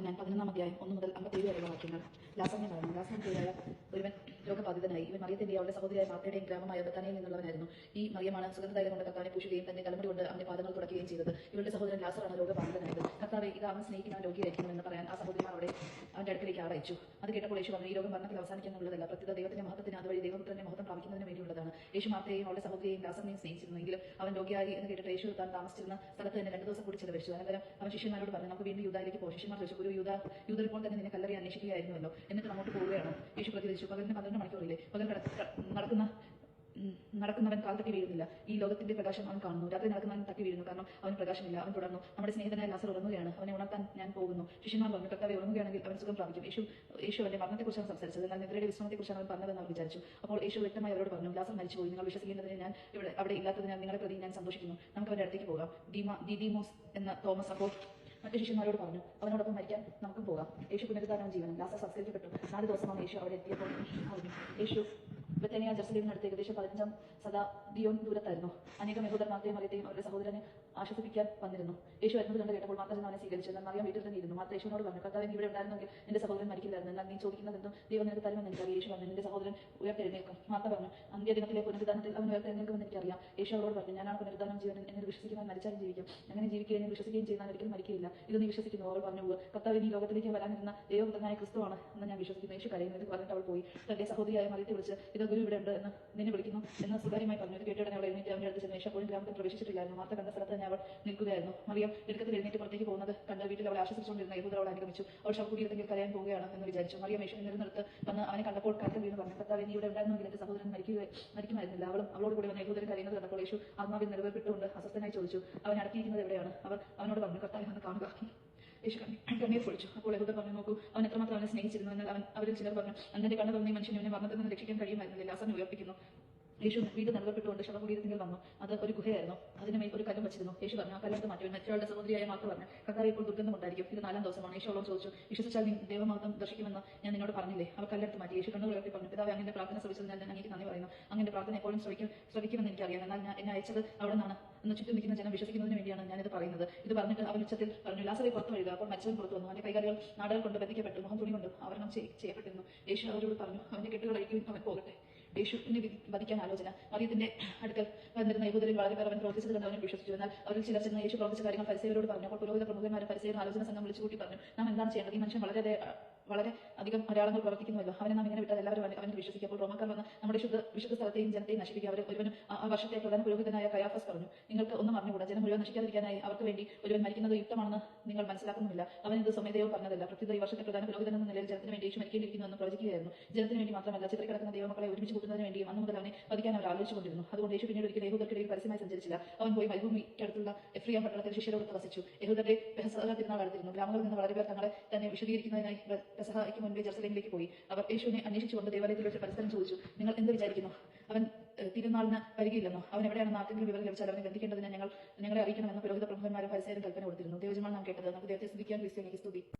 ഞാൻ 11-ാം അധ്യായം 1 മുതൽ 57 വരെയുള്ള വാക്യങ്ങൾ. ലാസന്യം പറഞ്ഞു. ലാസന്യം പേരായ ഒരുവൻ രോഗബാധിതനായി. ഇവൻ മറിയത്തിന്റെ അവളുടെ സഹോദരിയായ മാർത്തയുടെയും ഗ്രാമമായ ബത്താനിയിൽ നിന്നുള്ളവനായിരുന്നു. ഈ മറിയമാണ് സുഗന്ധതൈലം കൊണ്ട് കർത്താവിനെ പൂശുകയും തന്റെ തലമുടി കൊണ്ട് അവന്റെ പാദങ്ങൾ തുടയ്ക്കുകയും ചെയ്തത്. ഇവളുടെ സഹോദരൻ ലാസറാണ് രോഗബാധിതനായത്. കർത്താവെ, ഇത് അവൻ സ്നേഹിക്കുന്നവൻ രോഗിയായിരിക്കുന്നു എന്ന് പറയാൻ ആ സഹോദരിമാർ അവന്റെ അടുക്കിലേക്ക് അയച്ചു. അത് കേട്ടപ്പോൾ യേശു പറഞ്ഞു, ഈ രോഗം മരണത്തിൽ അവസാനിക്കാനുള്ളതല്ല, പ്രത്യേക ദൈവത്തിന്റെ മഹത്വത്തിന് അതുവഴി ദൈവപുത്രന്റെ മഹത്വം പ്രാപിക്കുന്നതിന് വേണ്ടിയുള്ളതാണ്. യേശു മാർത്തയെയും അവളുടെ സഹോദരിയെയും ലാസറിനെയും സ്നേഹിച്ചിരുന്നു. എങ്കിലും അവൻ രോഗിയായി എന്ന് കേട്ടിട്ട് യേശു താൻ താമസിച്ചിരുന്ന സ്ഥലത്ത് തന്നെ 2 ദിവസം കൂടി ചെലവഴിച്ചു. അനന്തരം അവൻ ശിഷ്യന്മാരോട് പറഞ്ഞു, നമുക്ക് വീണ്ടും യൂദായിലേക്ക് പോകും. ശിഷ്യന്മാർ ചോദിച്ചു, ഒരു യൂദർ ഇപ്പോൾ തന്നെ നിന്നെ കല്ലറി അന്വേഷിക്കുകയായിരുന്നുവല്ലോ, എന്നിട്ട് അങ്ങോട്ട് പോവുകയാണോ? യേശു പ്രതികരിച്ചു, പകലിന് 12 മണിക്കൂറില്ലേ? പകൽ നടക്കുന്നവൻ കാൽ തട്ടി വീഴുന്നില്ല. ഈ ലോകത്തിന്റെ പ്രകാശം അവൻ കാണുന്നു. രാത്രി നടക്കുന്നവൻ തട്ടി വീഴുന്നു, കാരണം അവന് പ്രകാശമില്ല. അവൻ തുടർന്നു, നമ്മുടെ സ്നേഹിതനായ ലാസർ ഉറങ്ങുകയാണ്, അവനെ ഉണർത്താൻ ഞാൻ പോകുന്നു. ശിഷ്യന്മാർ പറഞ്ഞു, കർത്താവെ, ഉറങ്ങുകയാണെങ്കിൽ അവൻ സുഖം പ്രാപിക്കും. യേശു അവന്റെ മരണത്തെക്കുറിച്ചാണ് സംസാരിച്ചത്, എന്നാൽ നിദ്രയുടെ വിശ്രമത്തെക്കുറിച്ചാണ് അവൻ പറഞ്ഞതെന്ന് അവർ വിചാരിച്ചു. അപ്പോൾ യേശു വ്യക്തമായി അവരോട് പറഞ്ഞു, ലാസർ മരിച്ചുപോയി. നിങ്ങൾ വിശ്വസിക്കേണ്ടതിന് ഞാൻ അവിടെ ഇല്ലാത്തതിനാൽ നിങ്ങളെ പ്രതി ഞാൻ സന്തോഷിക്കുന്നു. നമുക്ക് അവന്റെ അടുത്തേക്ക് പോകാം. ദീദിമോസ് എന്ന തോമസ് അപ്പോൾ മറ്റു ശിഷ്യന്മാരോട് പറഞ്ഞു, അവനോടൊപ്പം മരിക്കാൻ നമുക്കും പോകാം. യേശു പുനരുദ്ധാനം ജീവനും. ലാസർ സംസ്കരിക്കപ്പെട്ടു. 4 ദിവസമാണ് യേശു അവിടെ എത്തിയപ്പോൾ അറിഞ്ഞു. യേശു ബത്തേനിയ ജെറുസലേമിനടുത്ത് ഏകദേശം 15 സദാദിയോൻ ദൂരത്തായിരുന്നു. അനേകം യഹൂദർ മാർത്തയും മറിയത്തെയും അവരുടെ സഹോദരനെ ആശ്വസിപ്പിക്കാൻ വന്നിരുന്നു. യേശു വരുന്നത് കണ്ട് കേട്ടപ്പോൾ മാർത്ത അവനെ സ്വീകരിച്ചു. എന്നാൽ മറിയം വീട്ടിൽ തന്നെ ഇരുന്നു. മാർത്ത യേശുവിനോട് പറഞ്ഞു, കർത്താവേ, നീ ഇവിടെ ഉണ്ടായിരുന്നെങ്കിൽ നിന്റെ സഹോദരൻ മരിക്കില്ലായിരുന്നു. എന്നാൽ നീ ചോദിക്കുന്നതെന്തും ദൈവം നിനക്ക് തരുമെന്ന് എനിക്കറിയാം. യേശു പറഞ്ഞു, നിന്റെ സഹോദരൻ ഉയർത്തെഴുന്നേൽക്കും. മാർത്ത പറഞ്ഞു, അന്ത്യദിനത്തിലെ പുനരുദ്ധാനത്തിൽ അവൻ ഉയർത്തെഴുന്നേൽക്കുമെന്ന് എനിക്കറിയാം. യേശു അവളോട് പറഞ്ഞു, ഞാനാണ് പുനരുദ്ധാനം ജീവൻ. എന്നെ വിശ്വസിക്കുന്നവൻ മരിച്ചാലും ജീവിക്കും. അങ്ങനെ ജീവിക്കുകയും വിശ്വസിക്കുകയും ചെയ്യുന്നവൻ ഒരിക്കലും മരിക്കില്ല. ഇത് നീ വിശ്വസിക്കുന്നു? അവൾ പറഞ്ഞു, കർത്താവേ, നീ ലോകത്തിലേക്ക് വരാനിരുന്ന ദൈവപുത്രനായ ക്രിസ്തുവാണ് എന്ന് ഞാൻ വിശ്വസിക്കുന്നു. യേശു കരയുന്നു. ഇത് പറഞ്ഞിട്ട് അവൾ പോയി തന്റെ സഹോദരിയായ മറിയത്തെ വിളിച്ച്, ഇത് ഗുരു ഇവിടെ ഉണ്ട് എന്ന് നിന്നെ വിളിക്കുന്നു എന്ന് സ്വകാര്യമായി പറഞ്ഞു. ഇത് കേട്ടിടനെ അവൾ എഴുന്നേറ്റ് അവന്റെ അടുത്ത് ചെന്നു. യേശു അപ്പോഴും ഗ്രാമത്തിൽ പ്രവേശിച്ചിട്ടില്ലായിരുന്നു. മാർത്ത കണ്ട സ്ഥലത്ത് തന്നെ അവൾ നിൽക്കുകയായിരുന്നു. മറിയം ഇടുക്കത്തിൽ എഴുന്നേറ്റ് പുറത്തേക്ക് പോകുന്നത് കണ്ട് വീട്ടിൽ അവളെ ആശ്വസിച്ചുകൊണ്ടിരുന്ന യഹൂദർ അവൾ അനുഗമിച്ചു. അവൾ ശവകുടീരത്തിൽ കരയാൻ പോവുകയാണ് എന്ന് വിചാരിച്ചു. മറിയം യേശു നിന്നിടത്ത് വന്ന് അവനെ കണ്ടപ്പോൾ കാൽക്കൽ വീണ് പറഞ്ഞു, കർത്താവേ, നീ ഇവിടെ ഉണ്ടായിരുന്നെങ്കിൽ എന്റെ സഹോദരൻ മരിക്കുമായിരുന്നില്ല. അവളോട് കൂടി വന്ന യഹൂദർ കരയുന്നത് കണ്ടപ്പോൾ യേശു ആത്മാവിൽ നിലവിൽപ്പെട്ടുകൊണ്ട് അസ്വസ്ഥനായി ചോദിച്ചു, അവൻ അടക്കിയിരിക്കുന്നത് എവിടെയാണ്? അവർ അവനോട് പറഞ്ഞു, കർത്താവേ, വന്ന് കാണുക. യേശു കണ്ണീർ പൊഴിച്ചു. അപ്പോൾ യഹൂദർ പറഞ്ഞു, നോക്കൂ, അവൻ എത്രമാത്രം അവനെ സ്നേഹിച്ചിരുന്നു. എന്നാൽ അവരിൽ ചിലർ പറഞ്ഞു, അന്നെ കണ്ണു തുറന്ന ഈ മനുഷ്യൻ ഇവനെ മരണത്തിൽ നിന്ന് രക്ഷിക്കാൻ കഴിയുമായിരുന്നില്ല. ലാസറിനെ ഉയർപ്പിക്കുന്നു. യേശു വീട് നിലവിൽപ്പെട്ടുകൊണ്ട് ശവകുടീരത്തിൽ വന്നു. അത് ഒരു ഗുഹയായിരുന്നു. അതിനുമേൽ ഒരു കല്ലും വെച്ചിരുന്നു. യേശു പറഞ്ഞു, ആ കല്ലെടുത്ത് മാറ്റി. മറ്റൊരാളുടെ സഹോദരിയായ മാർത്ത പറഞ്ഞു, കർത്താവേ, ഇപ്പോൾ ദുർഗന്ധം ഉണ്ടായിരിക്കും. ഇത് 4-ാം ദിവസമാണ്. യേശു അവളോട് ചോദിച്ചു, വിശ്വസിച്ചാൽ നീ ദൈവമഹത്വം ദർശിക്കുമെന്ന് ഞാൻ നിന്നോട് പറഞ്ഞില്ലേ? അവർ കല്ലെടുത്ത് മാറ്റി. യേശു കണ്ണുകൾ ഉയർത്തി പറഞ്ഞു, പിതാവേ, അങ്ങയുടെ പ്രാർത്ഥന ശ്രവിച്ചത് ഞാൻ അങ്ങേക്ക് നന്ദി പറയുന്നു. അങ്ങയുടെ പ്രാർത്ഥന എപ്പോഴും ശ്രവിക്കുമെന്ന് എനിക്കറിയാം. എന്നാൽ എന്നെ അയച്ചത് അവിടെ നിന്നാണ് എന്ന് ചുറ്റും നിൽക്കുന്ന ജനം വിശ്വസിക്കുന്നതിന് വേണ്ടിയാണ് ഞാനിത് പറയുന്നത്. ഇത് പറഞ്ഞിട്ട് അവൻ ഉച്ചത്തിൽ പറഞ്ഞു, ലാസറെ പുറത്തു വരിക. അപ്പോൾ മരിച്ചവൻ പുറത്തു വന്നു. അവന്റെ കൈകാലുകൾ നാടുകൾ കൊണ്ട് ബന്ധിക്കപ്പെട്ടു, മുഖം തുണി കൊണ്ട് ആവരണം ചെയ്യപ്പെട്ടിരുന്നു. യേശു അവരോട് പറഞ്ഞു, അവന്റെ കെട്ടുകൾ അഴിക്കുകയും അവൻ പോകട്ടെ. യേശുവിനെ വധിക്കാൻ ആലോചന. മറിയത്തിന്റെ അടുക്കൽ വന്നിരുന്ന യഹൂദരിൽ വളരെ പേർ അവൻ പ്രവർത്തിച്ചത് കണ്ട് അവനെ വിശ്വസിച്ചു. എന്നാൽ അവരിൽ ചിലർ ചെന്ന് യേശു പ്രവർത്തിച്ച കാര്യങ്ങൾ ഫരിസേയരോട് പറഞ്ഞു. അപ്പോൾ പുരോഹിത പ്രമുഖന്മാരും ഫരിസേയരും ആലോചന സംഘം വിളിച്ചുകൂട്ടി പറഞ്ഞു, നാം എന്താണ് ചെയ്യേണ്ടത്? ഈ മനുഷ്യൻ വളരെ അധികം അടയാളങ്ങൾ പ്രവർത്തിക്കുന്നുവല്ലോ. അവനെ നാം ഇങ്ങനെ വിട്ടാൽ എല്ലാവരും അവനിൽ വിശ്വസിക്കും. അപ്പോൾ റോമാക്കാർ വന്ന് നമ്മുടെ വിശുദ്ധ സ്ഥലത്തെയും ജനത്തെയും നശിപ്പിക്കുക. ഒരുവനും ആ വർഷത്തെ പ്രധാന പുരോഹിതനായ കയാഫസ് പറഞ്ഞു, നിങ്ങൾക്ക് ഒന്നും അറിഞ്ഞുകൂടാ. ജനം മുഴുവൻ നശിക്കാതിരിക്കാനായി അവർക്ക് വേണ്ടി ഒരുവൻ മരിക്കുന്നത് യുക്തമാണെന്ന് നിങ്ങൾ മനസ്സിലാക്കുന്നില്ല. അവൻ ഇത് സ്വമേധയോ പറഞ്ഞതല്ല. പ്രത്യേക ഈ വർഷത്തെ പ്രധാന പുരോഹിതൻ എന്ന നിലയിൽ ജനത്തിന് വേണ്ടി യേശു മരിക്കേണ്ടിയിരിക്കുന്നു എന്ന് പ്രവചിക്കുകയായിരുന്നു. ജനത്തിന് വേണ്ടി മാത്രമല്ല, ചിത്രക്കിടക്കുന്ന ദൈവമക്കളെ ഒരുമിച്ച് കൂട്ടുന്നതിന് വേണ്ടിയും അന്ന് മുതൽ അവനെ വധിക്കാൻ അവർ ആലോചിച്ചുകൊണ്ടിരുന്നു. അതുകൊണ്ട് യേശു പിന്നീട് ഒരിക്കലും യഹൂദർക്കിടയിൽ പരസ്യമായി സഞ്ചരിച്ചില്ല. അവൻ പോയി മരുഭൂമിക്കടുത്തുള്ള എഫ്രിയാം പട്ടണത്തിൽ ശിഷ്യരോട് വസിച്ചു. യഹൂദരുടെ പെസഹ തിരുനാൾ അടുത്തിരുന്നു. ഗ്രാമങ്ങളിൽ നിന്ന് വളരെ പേർ തങ്ങളെ തന്നെ വിശദീകരിക്കുന്നതിനായി പെസഹയ്ക്ക് മുൻപേ ജെറുസലേമിലേക്ക് പോയി. അവർ യേശുവിനെ അന്വേഷിച്ചുകൊണ്ട് ദേവാലയത്തിൽ വെച്ച് പരസ്പരം ചോദിച്ചു, നിങ്ങൾ എന്ത് വിചാരിക്കുന്നു? അവൻ തിരുനാളിന് വരികയില്ലെന്നോ? അവൻ എവിടെയാണെന്ന് ആർക്കെങ്കിലും വിവരം ലഭിച്ചാൽ അവനെ ബന്ധിക്കേണ്ടതിന് ഞങ്ങളെ അറിയിക്കണമെന്ന് പുരോഹിത പ്രമുഖന്മാരും ഫരിസേയരും കൽപ്പന കൊടുത്തിരുന്നു. ദൈവജനമാണ് നാം കേട്ടത്. നമുക്ക് ദൈവത്തെ സ്തുതിക്കാൻ ക്രിസ്തുവിനെ സ്തുതി.